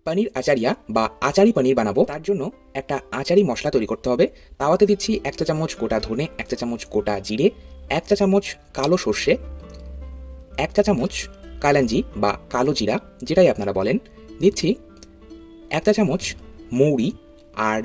পনির আচারিয়া বা আচারি পনির বানাবো, তার জন্য একটা আচারি মশলা তৈরি করতে হবে। তাওয়াতে দিচ্ছি 1 চা চামচ গোটা ধনে, 1 চা চামচ গোটা জিরে, 1 চা চামচ কালো সর্ষে, 1 চা চামচ কালাঞ্জি বা কালো জিরা যেটাই আপনারা বলেন, দিচ্ছি 1 চা চামচ মৌরি আর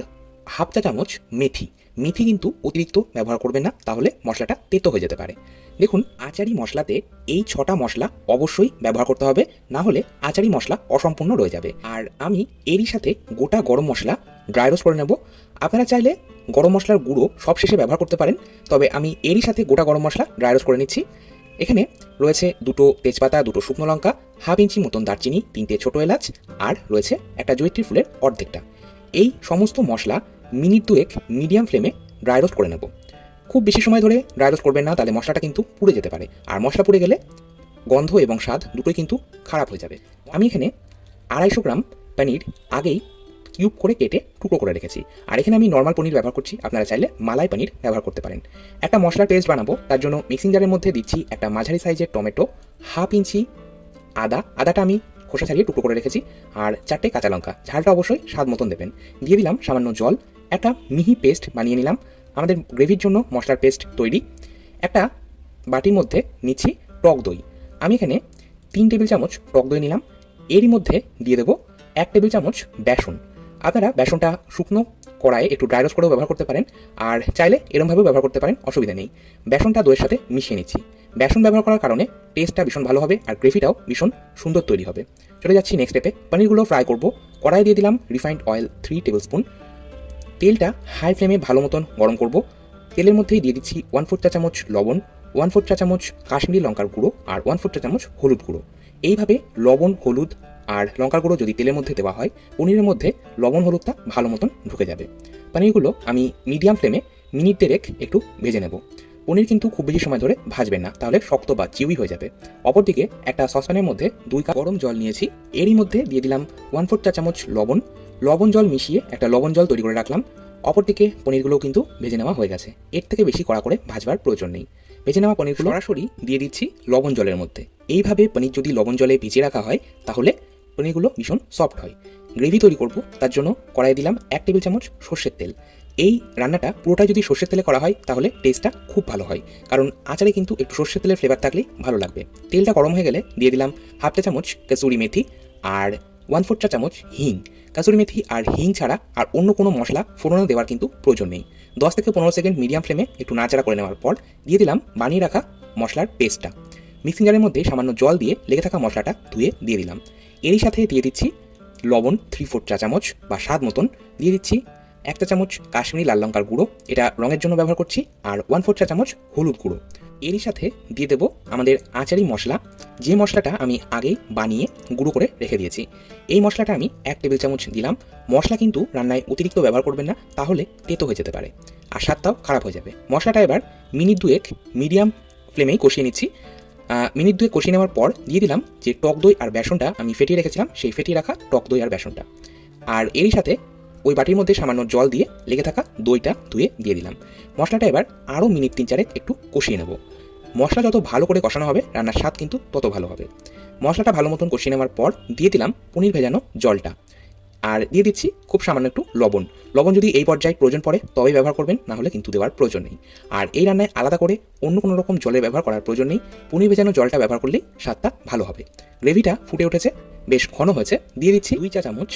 হাফ চা চামচ মেথি। মেথি কিন্তু অতিরিক্ত ব্যবহার করবেন না, তাহলে মশলাটা তেতো হয়ে যেতে পারে। দেখুন, আচারি মশলাতে এই 6টা মশলা অবশ্যই ব্যবহার করতে হবে, না হলে আচারি মশলা অসম্পূর্ণ রয়ে যাবে। আর আমি এরই সাথে গোটা গরম মশলা ড্রাই রোস্ট করে নেব। আপনারা চাইলে গরম মশলার গুঁড়ো সব শেষে ব্যবহার করতে পারেন, তবে আমি এরই সাথে গোটা গরম মশলা ড্রাই রোস্ট করে নিচ্ছি। এখানে রয়েছে 2টো তেজপাতা, 2টো শুকনো লঙ্কা, হাফ ইঞ্চি মতন দারচিনি, 3টে ছোটো এলাচ, আর রয়েছে একটা জয়িত্রী ফুলের অর্ধেকটা। এই সমস্ত মশলা মিনিট 2 মিডিয়াম ফ্লেমে ড্রাই রোস্ট করে নেব। খুব বেশি সময় ধরে ড্রাই রোস্ট করবেন না, তাহলে মশলাটা কিন্তু পুড়ে যেতে পারে, আর মশলা পুড়ে গেলে গন্ধ এবং স্বাদ দুটোই কিন্তু খারাপ হয়ে যাবে। আমি এখানে 250 গ্রাম পনির আগেই কিউব করে কেটে টুকরো করে রেখেছি, আর এখানে আমি নর্মাল পনির ব্যবহার করছি। আপনারা চাইলে মালাই পনির ব্যবহার করতে পারেন। একটা মশলার পেস্ট বানাবো, তার জন্য মিক্সিং জারের মধ্যে দিচ্ছি একটা মাঝারি সাইজের টমেটো, হাফ ইঞ্চি আদাটা আমি খোসা ছাড়িয়ে টুকরো করে রেখেছি, আর 4টে কাঁচা লঙ্কা, ঝালটা অবশ্যই স্বাদ মতন দেবেন। দিয়ে দিলাম সামান্য জল, একটা মিহি পেস্ট বানিয়ে নিলাম। আমাদের গ্রেভির জন্য মশলার পেস্ট তৈরি। একটা বাটির মধ্যে নিচ্ছি টক দই। আমি এখানে 3 টেবিল চামচ টক দই নিলাম। এরই মধ্যে দিয়ে দেবো 1 টেবিল চামচ বেসন। আপনারা বেসনটা শুকনো কড়াইয়ে একটু ড্রাই রোস্ট করেও ব্যবহার করতে পারেন, আর চাইলে এরমভাবেও ব্যবহার করতে পারেন, অসুবিধা নেই। বেসনটা দইয়ের সাথে মিশিয়ে নিচ্ছি। বেসন ব্যবহার করার কারণে টেস্টটা ভীষণ ভালো হবে, আর গ্রেভিটাও ভীষণ সুন্দর তৈরি হবে। চলে যাচ্ছি নেক্সট স্টেপে। পনিরগুলো ফ্রাই করব। কড়াইয়ে দিয়ে দিলাম রিফাইন্ড অয়েল 3 টেবিল স্পুন। তেলটা হাই ফ্লেমে ভালো মতন গরম করব। তেলের মধ্যেই দিয়ে দিচ্ছি 1/4 চা চামচ লবণ, 1/4 চা চামচ কাশ্মীরি লঙ্কার গুঁড়ো, আর 1/4 চা চামচ হলুদ গুঁড়ো। এইভাবে লবণ, হলুদ আর লঙ্কার গুঁড়ো যদি তেলের মধ্যে দেওয়া হয়, পনিরের মধ্যে লবণ হলুদটা ভালো মতন ঢুকে যাবে। পনিরগুলো আমি মিডিয়াম ফ্লেমে মিনিট 1.5 একটু ভেজে নেব। পনির কিন্তু খুব বেশি সময় ধরে ভাজবেন না, তাহলে শক্ত বা চিউই হয়ে যাবে। অপরদিকে একটা সসপ্যানের মধ্যে 2 কাপ গরম জল নিয়েছি। এরই মধ্যে দিয়ে দিলাম 1/4 চা চামচ লবণ জল মিশিয়ে একটা লবণ জল তৈরি করে রাখলাম। অপরদিকে পনিরগুলোও কিন্তু ভেজে নেওয়া হয়ে গেছে। এর থেকে বেশি কড়া করে ভাজবার প্রয়োজন নেই। ভেজে নেওয়া পনিরগুলো সরাসরি দিয়ে দিচ্ছি লবণ জলের মধ্যে। এইভাবে পনির যদি লবণ জলে ভিজিয়ে রাখা হয়, তাহলে পনিরগুলো ভীষণ সফট হয়। গ্রেভি তৈরি করব, তার জন্য কড়াইয়ে দিলাম 1 টেবিল চামচ সর্ষের তেল। এই রান্নাটা পুরোটাই যদি সর্ষের তেলে করা হয়, তাহলে টেস্টটা খুব ভালো হয়, কারণ আচারে কিন্তু একটু সর্ষের তেলের ফ্লেভার থাকলেই ভালো লাগবে। তেলটা গরম হয়ে গেলে দিয়ে দিলাম হাফ চা চামচ কসুরি মেথি আর 1/4 চা চামচ হিং। কাসুরি মেথি আর হিং ছাড়া আর অন্য কোনো মশলা ফোড়নে দেওয়ার কিন্তু প্রয়োজন নেই। 10 থেকে 15 সেকেন্ড মিডিয়াম ফ্লেমে একটু নাড়াচাড়া করে নেওয়ার পর দিয়ে দিলাম বানিয়ে রাখা মশলার পেস্টটা। মিক্সিং জারের মধ্যে সামান্য জল দিয়ে লেগে থাকা মশলাটা ধুয়ে দিয়ে দিলাম। এরই সাথে দিয়ে দিচ্ছি লবণ 3/4 চা চামচ বা স্বাদ মতন, দিয়ে দিচ্ছি 1 চা চামচ কাশ্মীরি লাল লঙ্কার গুঁড়ো, এটা রঙের জন্য ব্যবহার করছি, আর 1/4 চা চামচ হলুদ গুঁড়ো। এরই সাথে দিয়ে দেবো আমাদের আচারি মশলা, যে মশলাটা আমি আগেই বানিয়ে গুঁড়ো করে রেখে দিয়েছি। এই মশলাটা আমি 1 টেবিল চামচ দিলাম। মশলা কিন্তু রান্নায় অতিরিক্ত ব্যবহার করবেন না, তাহলে তেতো হয়ে যেতে পারে আর স্বাদটাও খারাপ হয়ে যাবে। মশলাটা এবার মিনিট 2 মিডিয়াম ফ্লেমেই কষিয়ে নিচ্ছি। মিনিট 2 কষিয়ে নেওয়ার পর দিয়ে দিলাম যে টক দই আর বেসনটা আমি ফেটিয়ে রেখেছিলাম, সেই ফেটিয়ে রাখা টক দই আর বেসনটা। আর এরই সাথে ওই বাটির মধ্যে সামান্য জল দিয়ে লেগে থাকা দইটা ধুয়ে দিয়ে দিলাম। মশলাটা এবার আরও মিনিট 3-4 একটু কষিয়ে নেব। মশলা যত ভালো করে কষানো হবে, রান্নার স্বাদ কিন্তু তত ভালো হবে। মশলাটা ভালো মতন কষিয়ে নেওয়ার পর দিয়ে দিলাম পনির ভেজানো জলটা, আর দিয়ে দিচ্ছি খুব সামান্য একটু লবণ যদি এই পর্যায়ে প্রয়োজন পড়ে তবেই ব্যবহার করবেন, না হলে কিন্তু দেওয়ার প্রয়োজন নেই। আর এই রান্নায় আলাদা করে অন্য কোনো রকম জলের ব্যবহার করার প্রয়োজন নেই। পনির ভেজানো জলটা ব্যবহার করলেই স্বাদটা ভালো হবে। গ্রেভিটা ফুটে উঠেছে, বেশ ঘন হয়েছে। দিয়ে দিচ্ছি 2 চা চামচ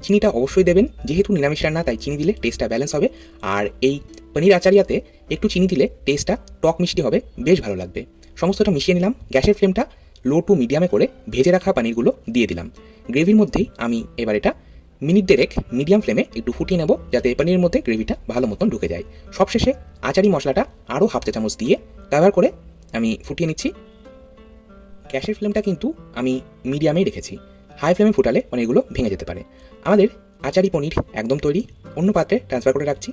চিনিটা অবশ্যই দেবেন, যেহেতু নিরামিষ রান্না তাই চিনি দিলে টেস্টটা ব্যালেন্স হবে। আর এই পনির আচারিয়াতে একটু চিনি দিলে টেস্টটা টক মিষ্টি হবে, বেশ ভালো লাগবে। সমস্তটা মিশিয়ে নিলাম। গ্যাসের ফ্লেমটা লো টু মিডিয়ামে করে ভেজে রাখা পনিরগুলো দিয়ে দিলাম। গ্রেভির মধ্যেই আমি এবার এটা মিনিট 1.5 মিডিয়াম ফ্লেমে একটু ফুটিয়ে নেব, যাতে পনিরের মধ্যে গ্রেভিটা ভালো মতন ঢুকে যায়। সবশেষে আচারি মশলাটা আরও হাফ চা চামচ দিয়ে ব্যবহার করে আমি ফুটিয়ে নিচ্ছি। গ্যাসের ফ্লেমটা কিন্তু আমি মিডিয়ামেই রেখেছি, হাই ফ্লেমে ফুটালে পনিরগুলো ভেঙে যেতে পারে। আমাদের আচারি পনির একদম তৈরি। অন্য পাত্রে ট্রান্সফার করে রাখছি।